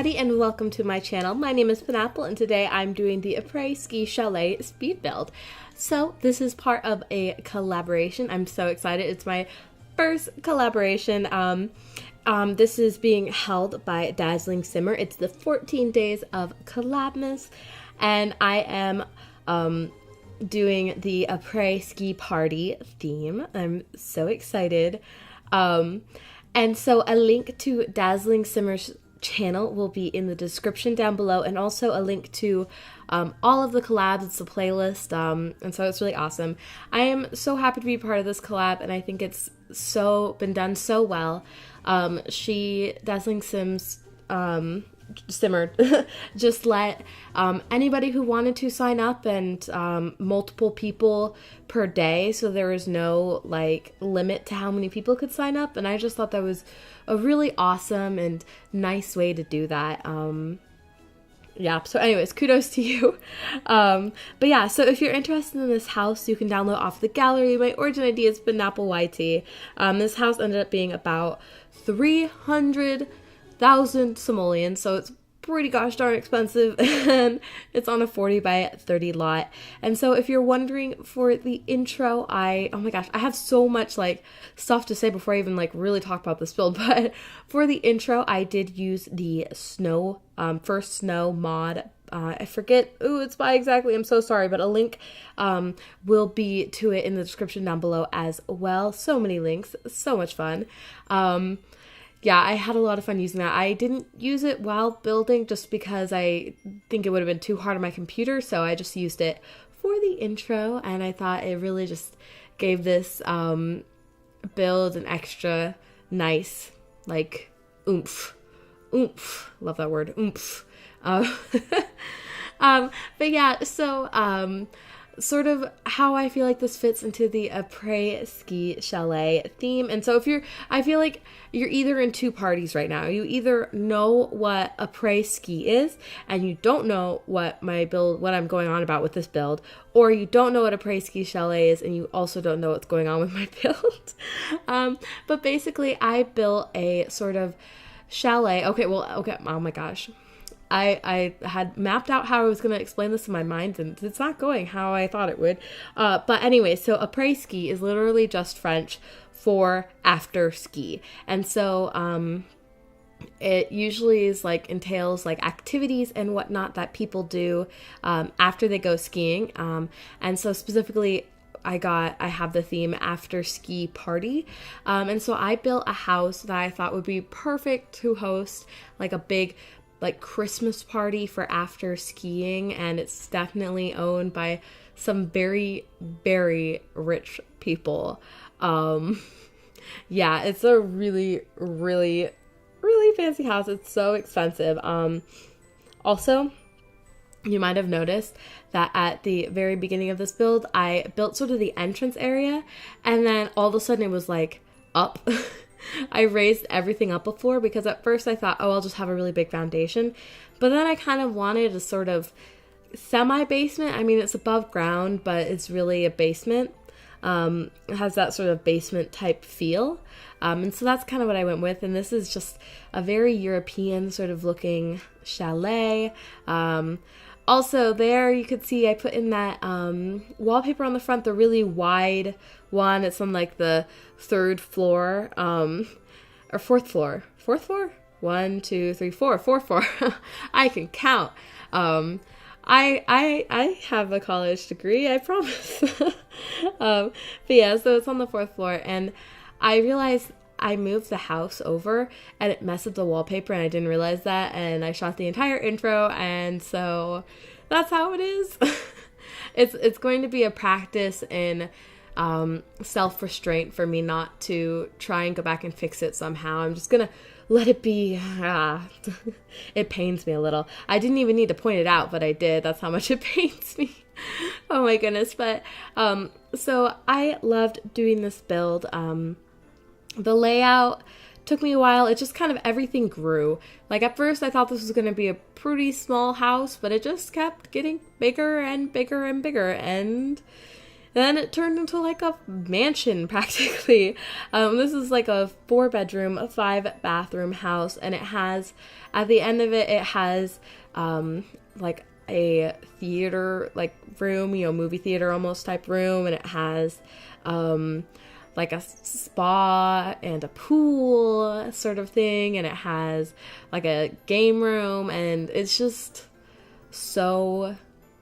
everybody, and welcome to my channel. My name is Penapple, and today I'm doing the Après Ski Chalet speed build. So this is part of a collaboration. I'm so excited. It's my first collaboration. This is being held by DazzlingSimmer. It's the 14 Days of Collabmas, and I am doing the Après Ski Party theme. I'm so excited. And so a link to DazzlingSimmer's channel will be in the description down below, and also a link to all of the collabs. It's a playlist, and so it's really awesome. I am so happy to be part of this collab, and I think it's been done so well. Simmer just let anybody who wanted to sign up, and multiple people per day, so there was no like limit to how many people could sign up, and I just thought that was a really awesome and nice way to do that. Yeah, so anyways, kudos to you. But yeah, so if you're interested in this house, you can download off the gallery. My origin ID is penappleYT. This house ended up being about 300,000 simoleons, so it's pretty gosh darn expensive, and it's on a 40 by 30 lot. And so if you're wondering, for the intro, oh my gosh, I have so much like stuff to say before I even like really talk about this build, but for the intro I did use the snow, first snow mod. I forget who it's by exactly, I'm so sorry, but a link will be to it in the description down below as well. So many links, so much fun. Yeah, I had a lot of fun using that. I didn't use it while building just because I think it would have been too hard on my computer, so I just used it for the intro, and I thought it really just gave this build an extra nice, like, oomph. Oomph. Love that word, oomph. But yeah, so sort of how I feel like this fits into the Après Ski Chalet theme. And so I feel like you're either in two parties right now. You either know what Après Ski is, and you don't know what I'm going on about with this build, or you don't know what Après Ski Chalet is, and you also don't know what's going on with my build. But basically, I built a sort of chalet. Okay, oh my gosh. I had mapped out how I was going to explain this in my mind, and it's not going how I thought it would. But anyway, so après ski is literally just French for after ski. And so it usually entails like activities and whatnot that people do after they go skiing. And so specifically, I have the theme After Ski Party. And so I built a house that I thought would be perfect to host like a big like Christmas party for after skiing, and it's definitely owned by some very, very rich people. Yeah, it's a really, really, really fancy house. It's so expensive. Also, you might have noticed that at the very beginning of this build, I built sort of the entrance area, and then all of a sudden it was like up. I raised everything up a floor because at first I thought, oh, I'll just have a really big foundation. But then I kind of wanted a sort of semi-basement. I mean, it's above ground, but it's really a basement. It has that sort of basement type feel. And so that's kind of what I went with. And this is just a very European sort of looking chalet. Also there you could see I put in that wallpaper on the front, the really wide one. It's on like the third floor, or fourth floor. Fourth floor? 1, 2, 3, 4. Fourth floor. I can count. I have a college degree, I promise. But yeah, so it's on the fourth floor, and I realized I moved the house over and it messed up the wallpaper, and I didn't realize that, and I shot the entire intro, and so that's how it is. It's going to be a practice in self-restraint for me not to try and go back and fix it somehow. I'm just gonna let it be. It pains me a little. I didn't even need to point it out, but I did. That's how much it pains me. Oh my goodness. But so I loved doing this build. The layout took me a while. It just kind of everything grew. Like at first I thought this was going to be a pretty small house, but it just kept getting bigger and bigger and bigger. And then it turned into like a mansion practically. This is like a 4-bedroom, 5-bathroom house, and it has, at the end of it, it has like a theater like room, you know, movie theater almost type room, and it has like a spa and a pool sort of thing, and it has like a game room, and it's just so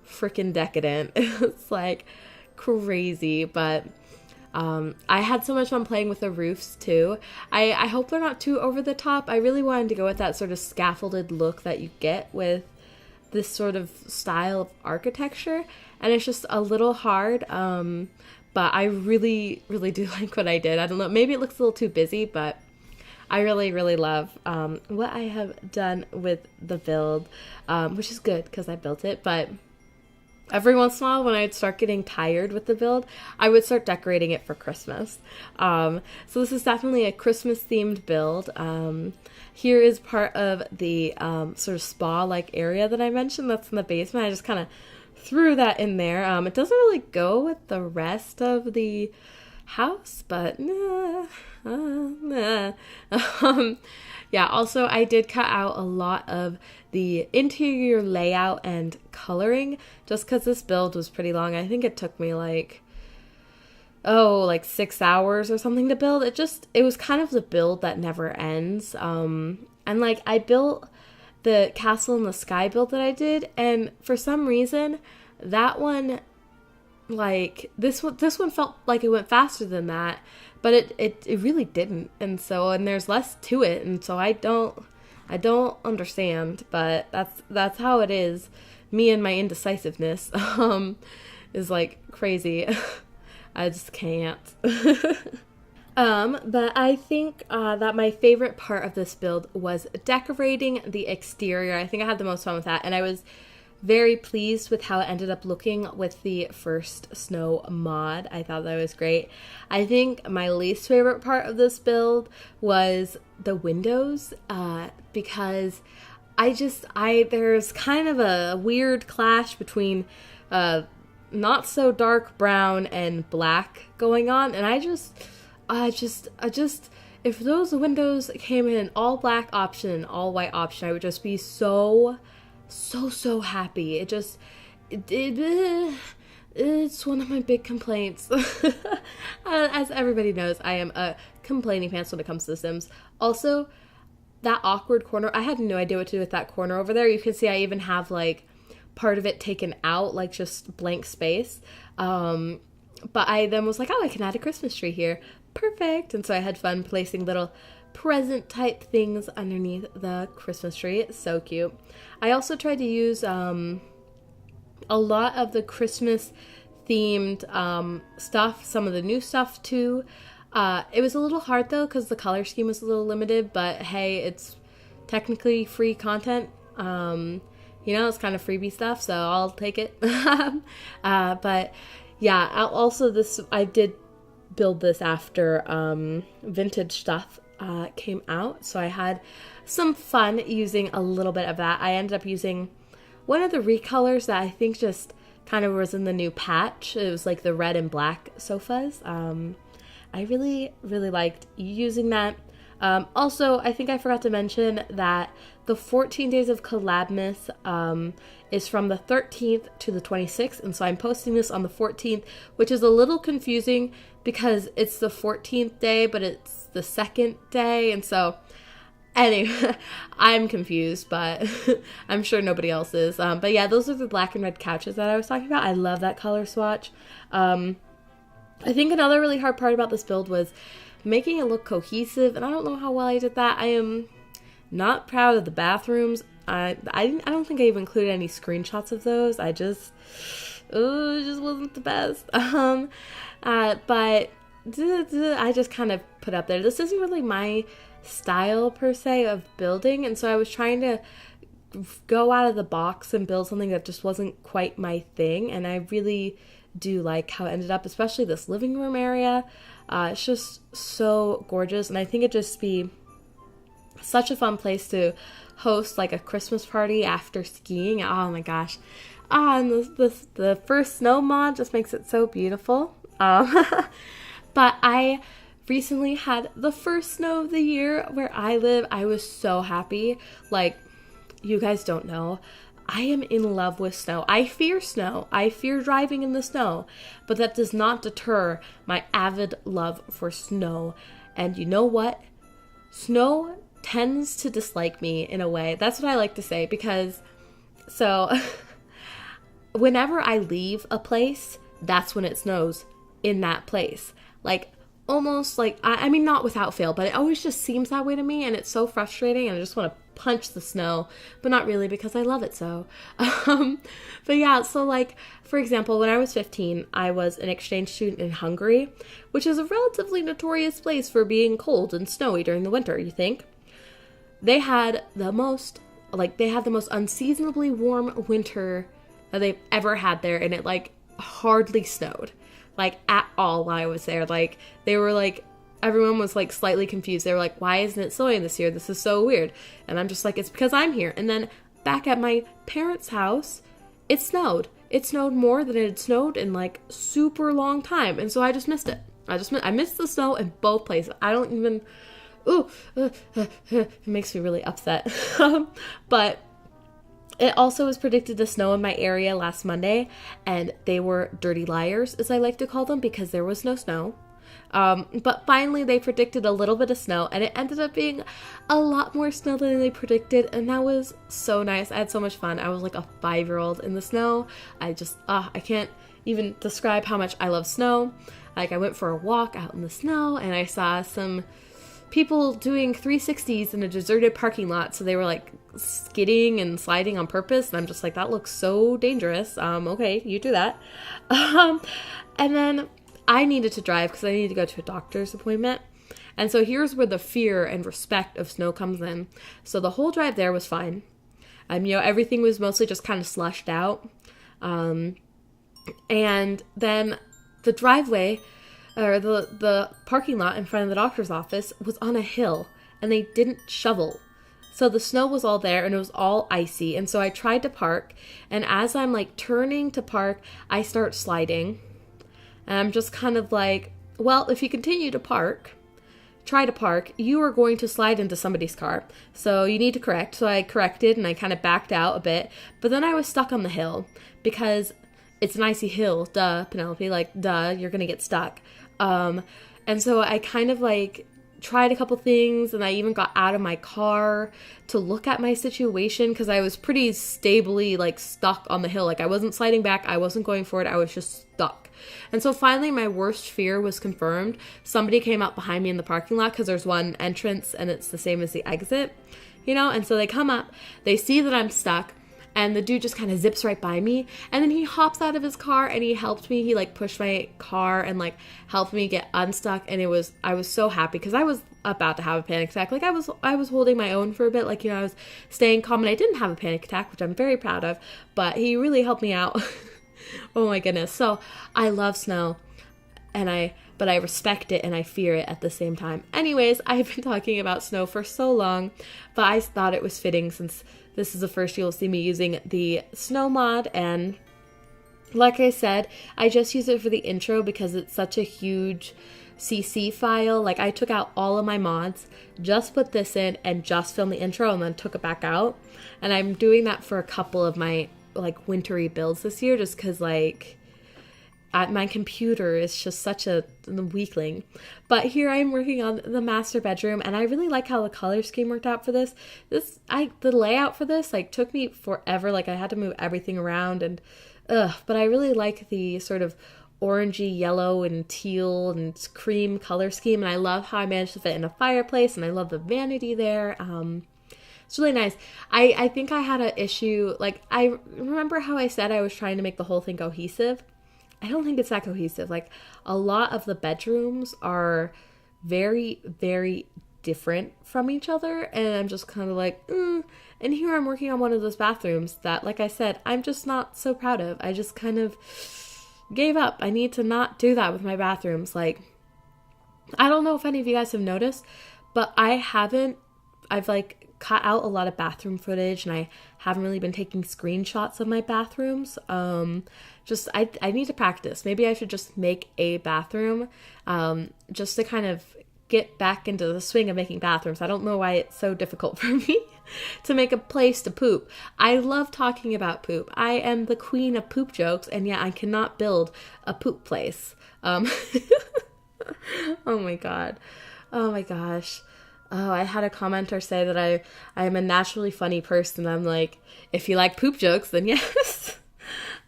freaking decadent. It's like crazy, but I had so much fun playing with the roofs too. I hope they're not too over the top. I really wanted to go with that sort of scaffolded look that you get with this sort of style of architecture, and it's just a little hard, but I really do like what I did. I don't know, maybe it looks a little too busy, but I really love what I have done with the build, which is good because I built it, but every once in a while when I'd start getting tired with the build, I would start decorating it for Christmas. So this is definitely a Christmas themed build. Here is part of the sort of spa-like area that I mentioned that's in the basement. I just kind of threw that in there. It doesn't really go with the rest of the house, but yeah, also I did cut out a lot of the interior layout and coloring just because this build was pretty long. I think it took me like 6 hours or something to build. It was kind of the build that never ends. And like I built the castle in the sky build that I did, and for some reason that one, like this one felt like it went faster than that, but it really didn't. And there's less to it, and so I don't understand, but that's how it is. Me and my indecisiveness is like crazy. I just can't. But I think that my favorite part of this build was decorating the exterior. I think I had the most fun with that, and I was very pleased with how it ended up looking with the first snow mod. I thought that was great. I think my least favorite part of this build was the windows, because there's kind of a weird clash between not so dark brown and black going on, and I just if those windows came in an all black option and all white option, I would just be so happy. It's one of my big complaints. As everybody knows, I am a complaining pants when it comes to The Sims. Also, that awkward corner, I had no idea what to do with that corner over there. You can see I even have like part of it taken out, like just blank space. But I then was like, oh, I can add a Christmas tree here. Perfect. And so I had fun placing little present type things underneath the Christmas tree. It's so cute. I also tried to use a lot of the Christmas themed stuff, some of the new stuff too. It was a little hard though because the color scheme was a little limited, but hey, it's technically free content. It's kind of freebie stuff, so I'll take it. But yeah, I did build this after vintage stuff came out, so I had some fun using a little bit of that. I ended up using one of the recolors that I think just kind of was in the new patch. It was like the red and black sofas. I really liked using that. Also, I think I forgot to mention that the 14 Days of Collabmas is from the 13th to the 26th, and so I'm posting this on the 14th, which is a little confusing because it's the 14th day, but it's the second day, and so anyway, I'm confused, but I'm sure nobody else is. But yeah, those are the black and red couches that I was talking about. I love that color swatch. I think another really hard part about this build was making it look cohesive, and I don't know how well I did that. I am not proud of the bathrooms. I don't think I even included any screenshots of those. It just wasn't the best. But I just kind of put up there. This isn't really my style per se of building, and so I was trying to go out of the box and build something that just wasn't quite my thing, and I really do like how it ended up, especially this living room area. It's just so gorgeous, and I think it'd just be such a fun place to host like a Christmas party after skiing. Oh my gosh. And the first snow mod just makes it so beautiful. But I recently had the first snow of the year where I live. I was so happy. Like, you guys don't know, I am in love with snow. I fear snow. I fear driving in the snow, but that does not deter my avid love for snow. And you know what? Snow tends to dislike me in a way. That's what I like to say, because whenever I leave a place, that's when it snows in that place. Like, almost like, I mean, not without fail, but it always just seems that way to me, and it's so frustrating, and I just want to punch the snow, but not really, because I love it so. But yeah, so like, for example, when I was 15, I was an exchange student in Hungary, which is a relatively notorious place for being cold and snowy during the winter, you think? They had the most unseasonably warm winter that they've ever had there, and it like hardly snowed, like at all while I was there. Like, they were like, everyone was like slightly confused. They were like, why isn't it snowing this year? This is so weird. And I'm just like, it's because I'm here. And then back at my parents' house, it snowed. It snowed more than it had snowed in like super long time. And so I just missed it. I missed the snow in both places. I don't even, it makes me really upset. But it also was predicted to snow in my area last Monday, and they were dirty liars, as I like to call them, because there was no snow. But finally they predicted a little bit of snow, and it ended up being a lot more snow than they predicted, and that was so nice. I had so much fun. I was like a 5-year-old in the snow. I can't even describe how much I love snow. Like, I went for a walk out in the snow, and I saw some people doing 360s in a deserted parking lot, so they were like skidding and sliding on purpose, and I'm just like, that looks so dangerous. Okay, you do that. And then I needed to drive because I needed to go to a doctor's appointment. And so here's where the fear and respect of snow comes in. So the whole drive there was fine. Everything was mostly just kind of slushed out. And then the driveway, or the parking lot in front of the doctor's office, was on a hill, and they didn't shovel. So the snow was all there, and it was all icy. And so I tried to park, and as I'm like turning to park, I start sliding. And I'm just kind of like, well, if you continue to try to park, you are going to slide into somebody's car. So you need to correct. So I corrected, and I kind of backed out a bit. But then I was stuck on the hill, because it's an icy hill. Duh, Penelope, like, duh, you're going to get stuck. And so I kind of like tried a couple things, and I even got out of my car to look at my situation, because I was pretty stably like stuck on the hill. Like, I wasn't sliding back, I wasn't going forward, I was just stuck. And so finally my worst fear was confirmed. Somebody came up behind me in the parking lot, because there's one entrance and it's the same as the exit, and so they come up, they see that I'm stuck, and the dude just kind of zips right by me, and then he hops out of his car and he helped me. He like pushed my car and like helped me get unstuck, and I was so happy, because I was about to have a panic attack. Like, I was holding my own for a bit, like, I was staying calm, and I didn't have a panic attack, which I'm very proud of, but he really helped me out. Oh my goodness. So I love snow, but I respect it and I fear it at the same time. Anyways, I've been talking about snow for so long, but I thought it was fitting, since this is the first you'll see me using the snow mod. And like I said, I just use it for the intro because it's such a huge CC file. Like, I took out all of my mods, just put this in, and just filmed the intro, and then took it back out. And I'm doing that for a couple of my like wintry builds this year, just because like my computer is just such a weakling. But here I am working on the master bedroom, and I really like how the color scheme worked out for this. The layout for this like took me forever. Like, I had to move everything around, and but I really like the sort of orangey yellow and teal and cream color scheme, and I love how I managed to fit in a fireplace, and I love the vanity there. It's really nice. I think I had an issue, like, I remember how I said I was trying to make the whole thing cohesive. I don't think it's that cohesive. Like, a lot of the bedrooms are very, very different from each other, and I'm just kind of like, And here I'm working on one of those bathrooms that, like I said, I'm just not so proud of. I just kind of gave up. I need to not do that with my bathrooms. Like, I don't know if any of you guys have noticed, but I've like cut out a lot of bathroom footage, and I haven't really been taking screenshots of my bathrooms. I need to practice. Maybe I should just make a bathroom, just to kind of get back into the swing of making bathrooms. I don't know why it's so difficult for me to make a place to poop. I love talking about poop. I am the queen of poop jokes, and yet I cannot build a poop place. Oh my god. Oh my gosh. Oh, I had a commenter say that I am a naturally funny person. I'm like, if you like poop jokes, then yes.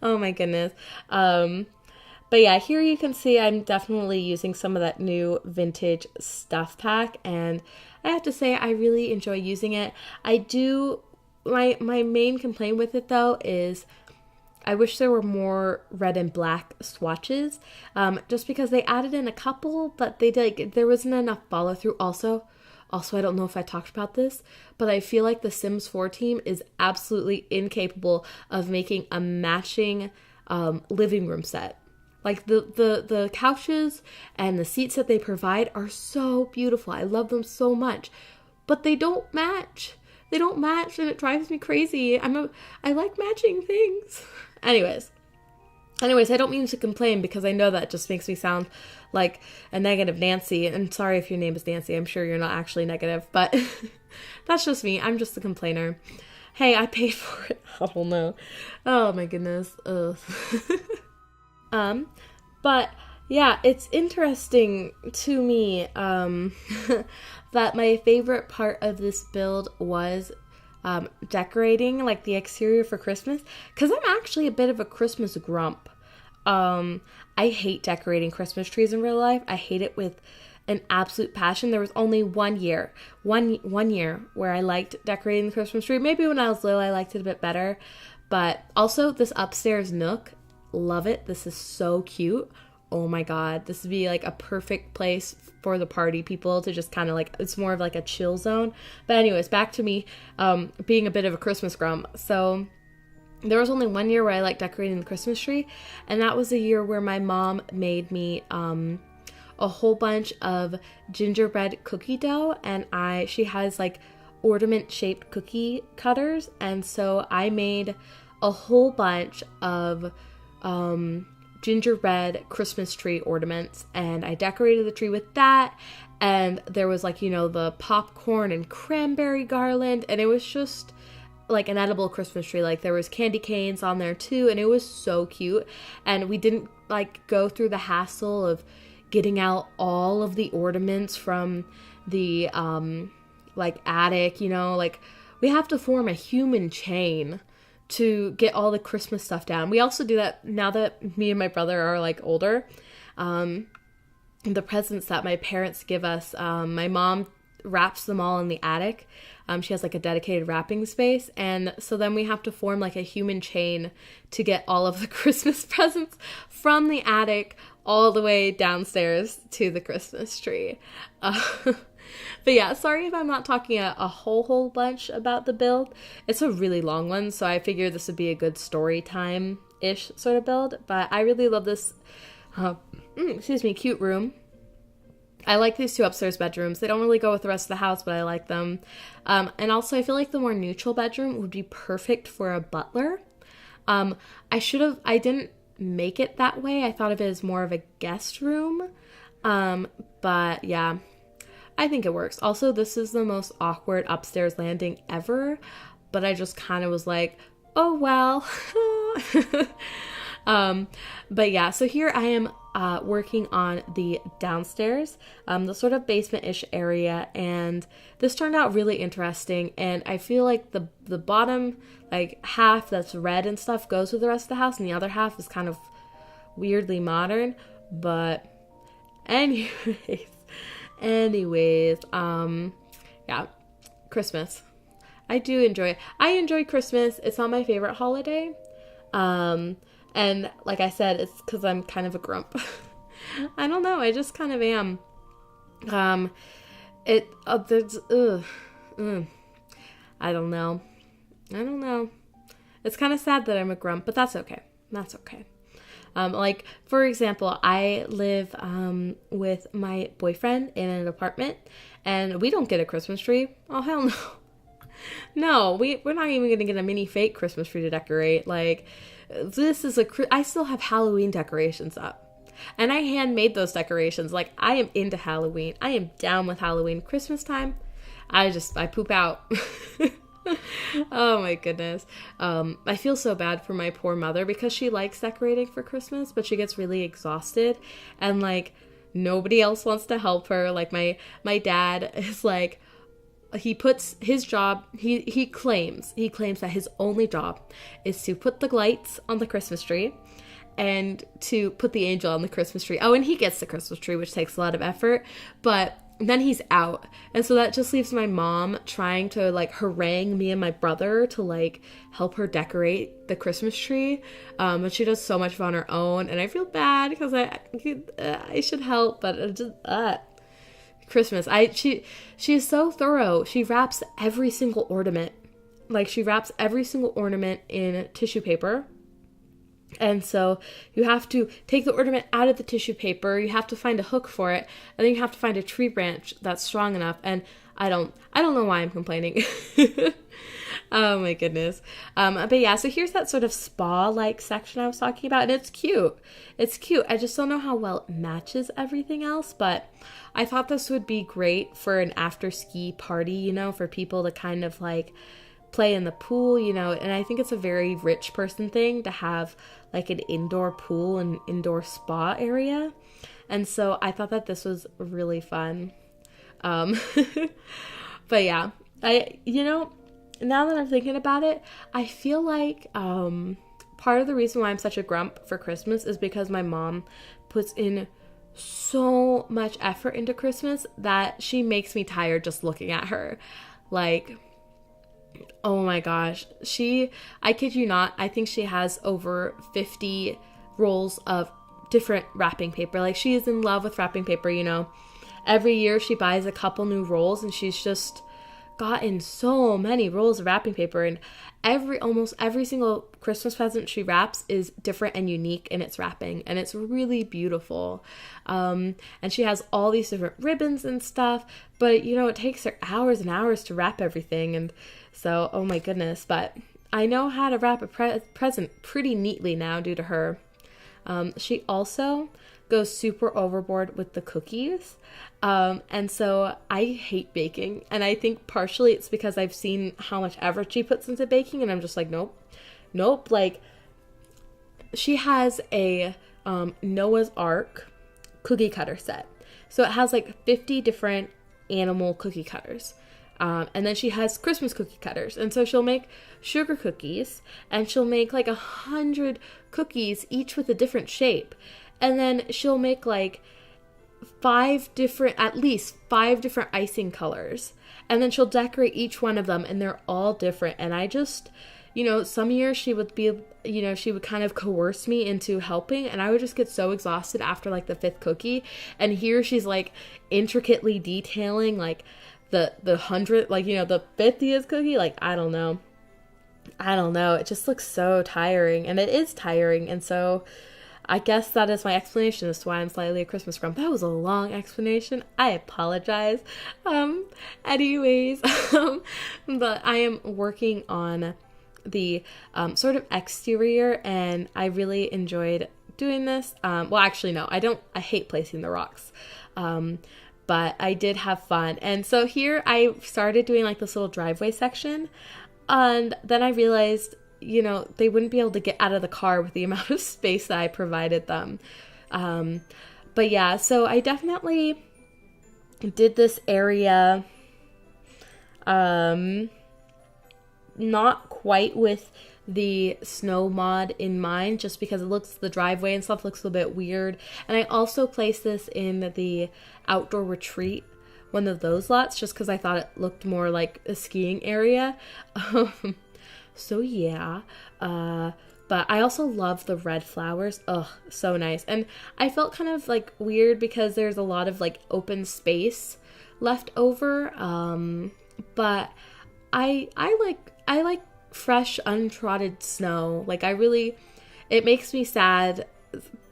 Oh my goodness. But yeah, here you can see I'm definitely using some of that new vintage stuff pack, and I have to say I really enjoy using it. My main complaint with it though is I wish there were more red and black swatches, just because they added in a couple, but there wasn't enough follow through. Also, I don't know if I talked about this, but I feel like the Sims 4 team is absolutely incapable of making a matching living room set. Like the couches and the seats that they provide are so beautiful. I love them so much, but they don't match. They don't match, and it drives me crazy. I like matching things. Anyways, I don't mean to complain, because I know that just makes me sound like a negative Nancy. And sorry if your name is Nancy. I'm sure you're not actually negative, but that's just me. I'm just a complainer. Hey, I paid for it. I don't know. Oh my goodness. Ugh. But yeah, it's interesting to me, that my favorite part of this build was, decorating like the exterior for Christmas, because I'm actually a bit of a Christmas grump. I hate decorating Christmas trees in real life. I hate it with an absolute passion. There was only one year where I liked decorating the Christmas tree. Maybe when I was little I liked it a bit better, but also this upstairs nook, love it. This is so cute. Oh my god, this would be like a perfect place for the party people to just kind of like, it's more of like a chill zone. But anyways, back to me being a bit of a Christmas grump. So there was only one year where I liked decorating the Christmas tree, and that was a year where my mom made me a whole bunch of gingerbread cookie dough, and she has like ornament shaped cookie cutters, and so I made a whole bunch of gingerbread Christmas tree ornaments, and I decorated the tree with that, and there was like, the popcorn and cranberry garland, and it was just like an edible Christmas tree. Like there was candy canes on there too, and it was so cute. And we didn't like go through the hassle of getting out all of the ornaments from the like attic, like we have to form a human chain to get all the Christmas stuff down. We also do that now that me and my brother are like older. The presents that my parents give us, my mom wraps them all in the attic. She has like a dedicated wrapping space, and so then we have to form like a human chain to get all of the Christmas presents from the attic all the way downstairs to the Christmas tree. But yeah, sorry if I'm not talking a whole bunch about the build. It's a really long one, so I figured this would be a good story time-ish sort of build. But I really love this, cute room. I like these two upstairs bedrooms. They don't really go with the rest of the house, but I like them. And also I feel like the more neutral bedroom would be perfect for a butler. I didn't make it that way. I thought of it as more of a guest room. But yeah, I think it works. Also, this is the most awkward upstairs landing ever, but I just kind of was like, oh well. But yeah, so here I am working on the downstairs, the sort of basement-ish area, and this turned out really interesting, and I feel like the bottom like half that's red and stuff goes with the rest of the house, and the other half is kind of weirdly modern. But anyways, yeah, Christmas. I do enjoy it. I enjoy Christmas. It's not my favorite holiday. And like I said, it's because I'm kind of a grump. I don't know. I just kind of am. I don't know. It's kind of sad that I'm a grump, but that's okay. Like, for example, I live with my boyfriend in an apartment, and we don't get a Christmas tree. Oh, hell no. No, we're not even gonna get a mini fake Christmas tree to decorate. Like, this is I still have Halloween decorations up. And I handmade those decorations. Like, I am into Halloween. I am down with Halloween. Christmas time, I poop out. Oh my goodness. I feel so bad for my poor mother because she likes decorating for Christmas, but she gets really exhausted and like nobody else wants to help her. Like my dad is like, he puts his job, he claims that his only job is to put the lights on the Christmas tree and to put the angel on the Christmas tree. Oh, and he gets the Christmas tree, which takes a lot of effort, but then he's out. And so that just leaves my mom trying to like harangue me and my brother to like help her decorate the Christmas tree. But she does so much on her own, and I feel bad because I should help, but just Christmas. She is so thorough. She wraps every single ornament. Like, she wraps every single ornament in tissue paper. And so you have to take the ornament out of the tissue paper, you have to find a hook for it, and then you have to find a tree branch that's strong enough. And I don't know why I'm complaining. Oh my goodness. But yeah, so here's that sort of spa-like section I was talking about, and it's cute. It's cute. I just don't know how well it matches everything else, but I thought this would be great for an after ski party, you know, for people to kind of like play in the pool, you know, and I think it's a very rich person thing to have like an indoor pool and indoor spa area. And so I thought that this was really fun. But yeah, now that I'm thinking about it, I feel like part of the reason why I'm such a grump for Christmas is because my mom puts in so much effort into Christmas that she makes me tired just looking at her. Like, oh my gosh, I kid you not, I think she has over 50 rolls of different wrapping paper. Like, she is in love with wrapping paper, you know. Every year she buys a couple new rolls, and she's just gotten so many rolls of wrapping paper, and almost every single Christmas present she wraps is different and unique in its wrapping, and it's really beautiful. And she has all these different ribbons and stuff, but you know, it takes her hours and hours to wrap everything, and so, oh my goodness, but I know how to wrap a present pretty neatly now due to her. She also goes super overboard with the cookies. And so I hate baking, and I think partially it's because I've seen how much effort she puts into baking, and I'm just like, nope. Like, she has a Noah's Ark cookie cutter set. So it has like 50 different animal cookie cutters. And then she has Christmas cookie cutters. And so she'll make sugar cookies, and she'll make like 100 cookies, each with a different shape. And then she'll make like at least five different icing colors. And then she'll decorate each one of them, and they're all different. And I just, you know, some years she would kind of coerce me into helping, and I would just get so exhausted after like the 5th cookie. And here she's like intricately detailing like the 100th, like, you know, the 50th cookie. Like, I don't know. It just looks so tiring, and it is tiring. And so I guess that is my explanation as to why I'm slightly a Christmas grump. That was a long explanation. I apologize. Anyways, but I am working on the sort of exterior, and I really enjoyed doing this. Well, actually, no, I don't. I hate placing the rocks. But I did have fun. And so here I started doing like this little driveway section, and then I realized, you know, they wouldn't be able to get out of the car with the amount of space that I provided them. But yeah, so I definitely did this area, not quite with the snow mod in mind, just because the driveway and stuff looks a little bit weird. And I also placed this in the outdoor retreat, one of those lots, just because I thought it looked more like a skiing area. So yeah, but I also love the red flowers. Ugh, so nice. And I felt kind of like weird because there's a lot of like open space left over. But I like fresh, untrodden snow. Like, it makes me sad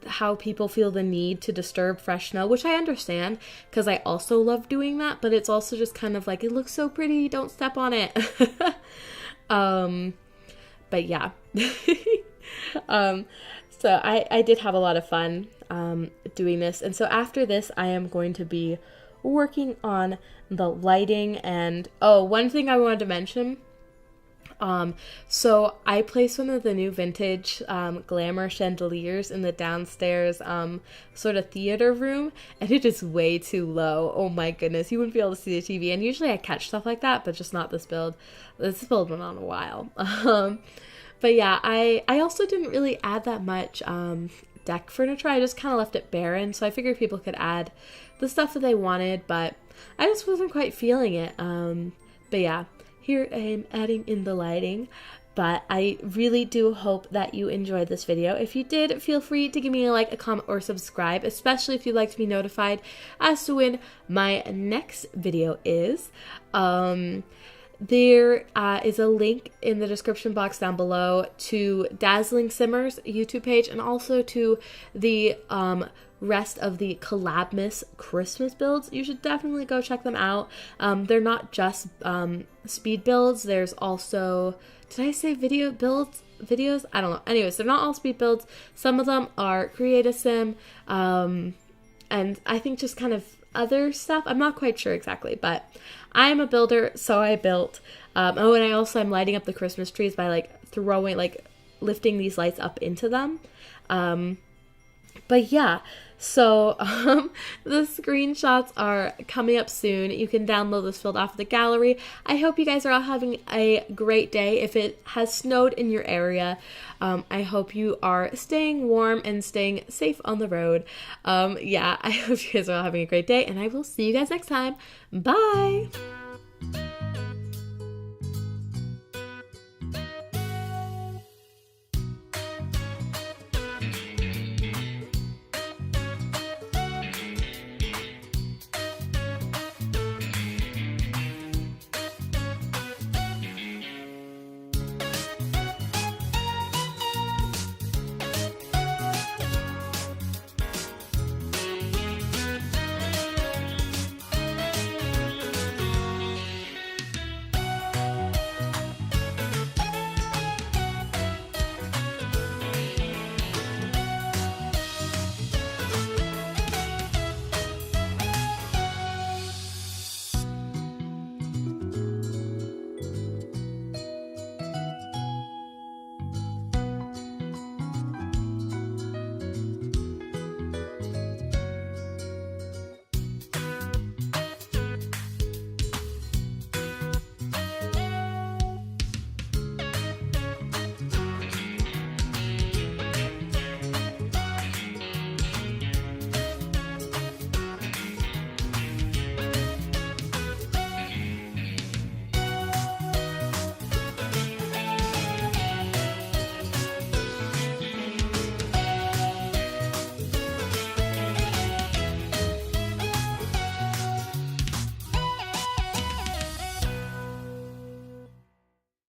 how people feel the need to disturb fresh snow, which I understand because I also love doing that, but it's also just kind of like, it looks so pretty, don't step on it. But yeah. So I did have a lot of fun doing this. And so after this, I am going to be working on the lighting. And one thing I wanted to mention, so I placed one of the new vintage glamour chandeliers in the downstairs sort of theater room, and it is way too low. Oh my goodness, you wouldn't be able to see the TV. And usually I catch stuff like that, but just not this build. This build went on a while. But yeah, I also didn't really add that much deck furniture. I just kind of left it barren, so I figured people could add the stuff that they wanted, but I just wasn't quite feeling it. But yeah, here I am adding in the lighting. But I really do hope that you enjoyed this video. If you did, feel free to give me a like, a comment, or subscribe, especially if you'd like to be notified as to when my next video is. There is a link in the description box down below to DazzlingSimmer's YouTube page, and also to the rest of the Collabmas Christmas builds. You should definitely go check them out. They're not just speed builds. There's also, did I say video builds? Videos? I don't know. Anyways, they're not all speed builds. Some of them are Create Sim, and I think just kind of other stuff. I'm not quite sure exactly, but I'm a builder, so I built. And I also am lighting up the Christmas trees by lifting these lights up into them. But yeah, so the screenshots are coming up soon. You can download this build off of the gallery. I hope you guys are all having a great day. If it has snowed in your area, I hope you are staying warm and staying safe on the road. Yeah, I hope you guys are all having a great day, and I will see you guys next time. Bye!